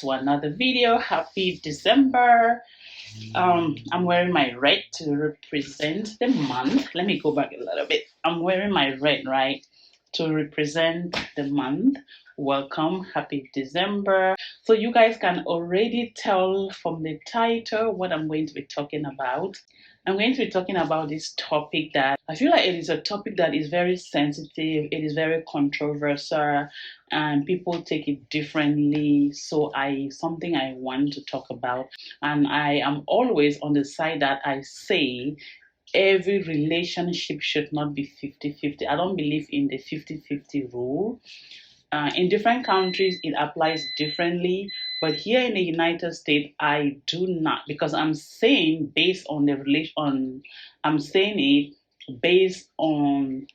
to another video. Happy December. I'm wearing my red to represent the month. Let me go back a little bit. I'm wearing my red, right, to represent the month. Welcome, happy December. So you guys can already tell from the title what I'm going to be talking about. I'm going to be talking about this topic that I feel like it is a topic that is very sensitive, it is very controversial, and people take it differently. So something I want to talk about. And I am always on the side that I say every relationship should not be 50-50. I don't believe in the 50-50 rule. In different countries, it applies differently, but here in the United States, I do not, because I'm saying based on the relation, I'm saying it based on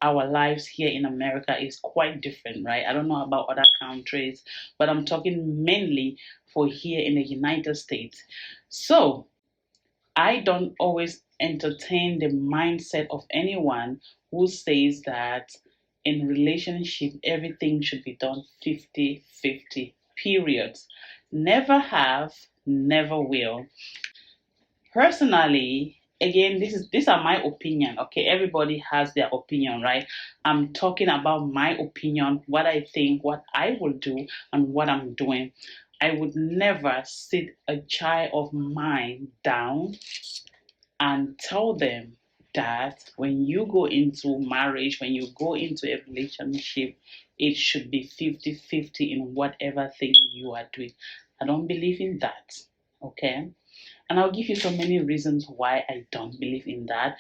our lives here in America is quite different, right? I don't know about other countries, but I'm talking mainly for here in the United States. So I don't always entertain the mindset of anyone who says that in relationship everything should be done 50-50, period. Never have, never will. Personally, again, these are my opinion, okay? Everybody has their opinion, right? I'm talking about my opinion, what I think, what I will do, and what I'm doing. I would never sit a child of mine down and tell them that when you go into marriage, when you go into a relationship, it should be 50-50 in whatever thing you are doing. I don't believe in that, okay? And I'll give you so many reasons why I don't believe in that.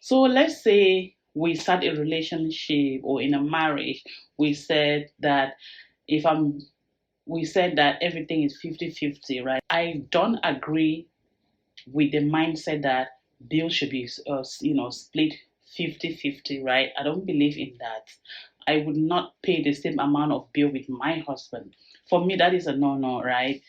So let's say we start a relationship or in a marriage, we said that if I'm we said that everything is 50-50, right? I don't agree with the mindset that bills should be split 50-50, right? I don't believe in that. I would not pay the same amount of bill with my husband. For me, that is a no-no, right?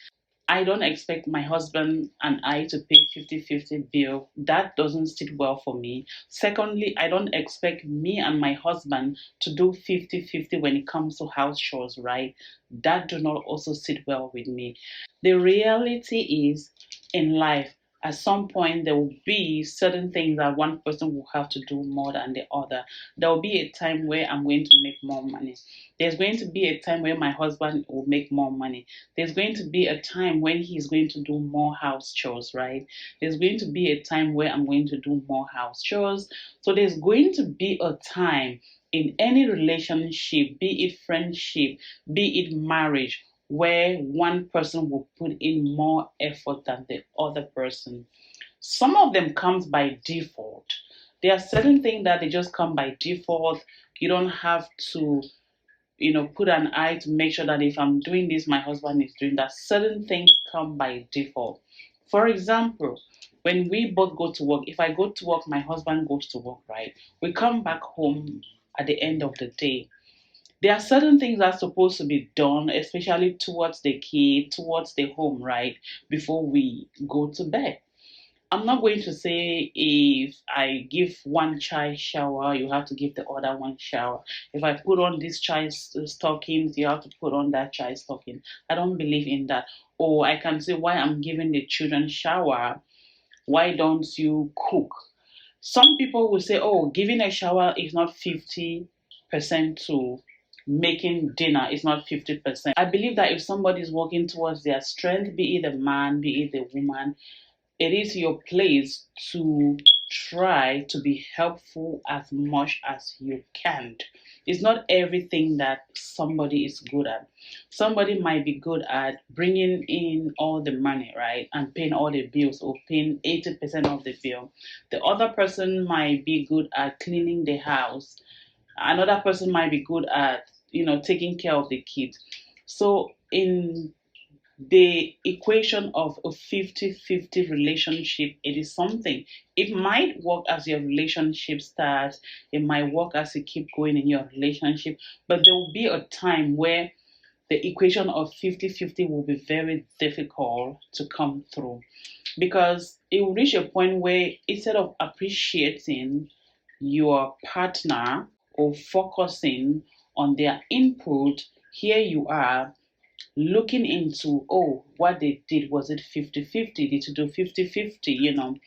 I don't expect my husband and I to pay 50-50 bill. That doesn't sit well for me. Secondly, I don't expect me and my husband to do 50-50 when it comes to house chores, right? That do not also sit well with me. The reality is in life, at some point there will be certain things that one person will have to do more than the other. There will be a time where I'm going to make more money. There's going to be a time where my husband will make more money. There's going to be a time when he's going to do more house chores, right? There's going to be a time where I'm going to do more house chores. So there's going to be a time in any relationship, be it friendship, be it marriage, where one person will put in more effort than the other person. Some of them comes by default. There are certain things that they just come by default. You don't have to put an eye to make sure that if I'm doing this, my husband is doing that. Certain things come by default. For example, when we both go to work, if I go to work, my husband goes to work, right? We come back home at the end of the day. There are certain things that are supposed to be done, especially towards the kid, towards the home, right? Before we go to bed. I'm not going to say if I give one child shower, you have to give the other one shower. If I put on this child's stockings, you have to put on that child's stocking. I don't believe in that. Or I can say, why I'm giving the children shower, why don't you cook? Some people will say, oh, giving a shower is not 50% to making dinner is not 50%. I believe that if somebody is working towards their strength, be it a man, be it a woman, it is your place to try to be helpful as much as you can. It's not everything that somebody is good at. Somebody might be good at bringing in all the money, right, and paying all the bills or paying 80% of the bill. The other person might be good at cleaning the house. Another person might be good at, taking care of the kids. So in the equation of a 50-50 relationship, it is something. It might work as your relationship starts, it might work as you keep going in your relationship, but there will be a time where the equation of 50-50 will be very difficult to come through, because it will reach a point where instead of appreciating your partner or focusing on their input, here you are looking into, oh, what they did, was it 50-50? Did you do 50-50?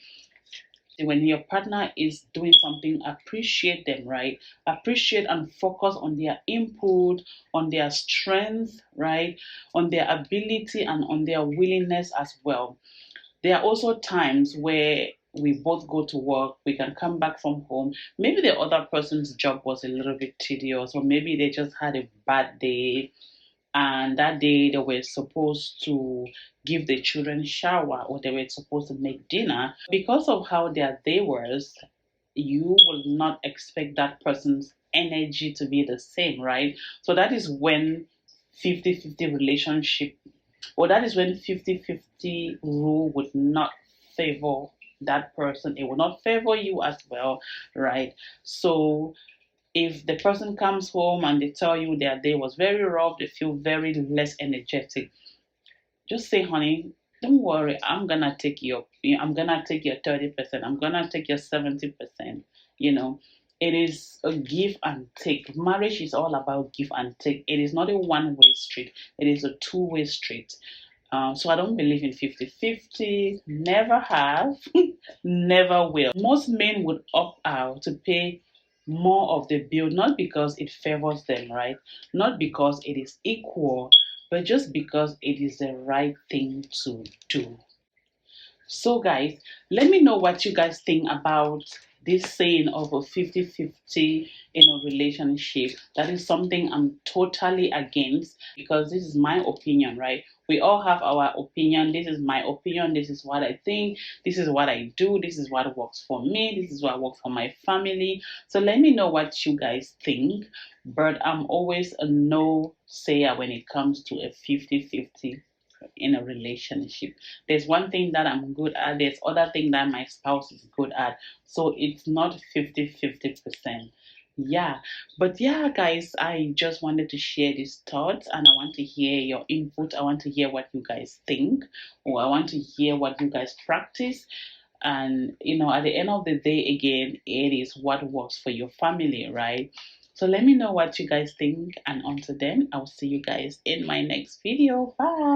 When your partner is doing something, appreciate them, right? Appreciate and focus on their input, on their strength, right? On their ability and on their willingness as well. There are also times where we both go to work, we can come back from home. Maybe the other person's job was a little bit tedious, or maybe they just had a bad day, and that day they were supposed to give the children shower, or they were supposed to make dinner. Because of how their day was, you will not expect that person's energy to be the same, right? So that is when 50-50 relationship, or that is when 50-50 rule would not favor that person. It will not favor you as well, right? So if the person comes home and they tell you their day was very rough, they feel very less energetic, just say, honey, don't worry, I'm gonna take your 30%, I'm gonna take your 70%. You know, it is a give and take. Marriage is all about give and take. It is not a one-way street, it is a two-way street. So I don't believe in 50-50, never have, never will. Most men would opt out to pay more of the bill, not because it favors them, right? Not because it is equal, but just because it is the right thing to do. So, guys, let me know what you guys think about this saying of a 50-50 in a relationship. That is something I'm totally against, because this is my opinion, right? We all have our opinion. This is my opinion. This is what I think. This is what I do. This is what works for me. This is what works for my family. So let me know what you guys think. But I'm always a no sayer when it comes to a 50-50 in a relationship. There's one thing that I'm good at, there's other thing that my spouse is good at. So it's not 50-50%. Yeah, but yeah, guys, I just wanted to share these thoughts, and I want to hear your input. I want to hear what you guys think, or I want to hear what you guys practice. And at the end of the day, again, it is what works for your family, right? So let me know what you guys think, and until then, I'll see you guys in my next video. Bye.